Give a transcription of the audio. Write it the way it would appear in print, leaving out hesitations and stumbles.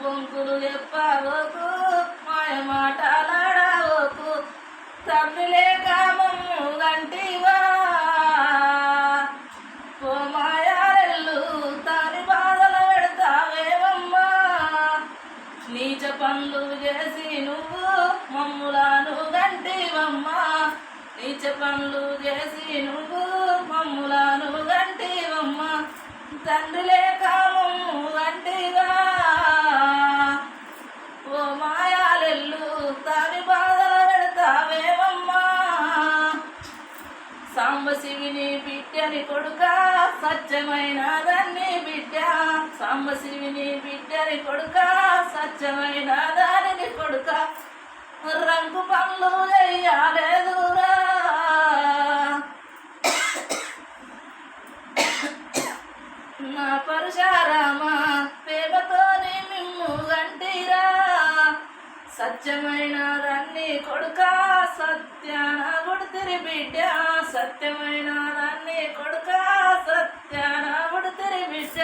పొంకులు చెప్పవోకు మాయ మాటలాడవోకు తల్లి లేక మమ్ము గంటివా ఓ మాయారెల్లు తాని బాధలు పెడతావేమమ్మా నీచ పనులు చేసి నువ్వు మమ్ములను గంటివమ్మా నీచ పనులు చేసి నువ్వు మమ్ములను గంటివమ్మా తండ్రి లేక మమ్ము గంటివా ఓ మాయాలెల్లు తాని బాధలు పెడతావేమమ్మా సాంబశివుని బిడ్డని కొడుక సత్యమైన దాన్ని బిడ్డ సాంబశివుని బిడ్డని కొడుక సత్యమైన దానిని కొడుక రంగు పనులు చెయ్యాలేదురా నా పరశురామ ప్రేమతోని మిమ్ము గంటిరా సత్యమైన దాన్ని కొడుక సత్యాన గుడితిరి బిడ్డ సత్యమైన దాన్ని కొడుక సత్యాన గుడితిరి బిడ్డ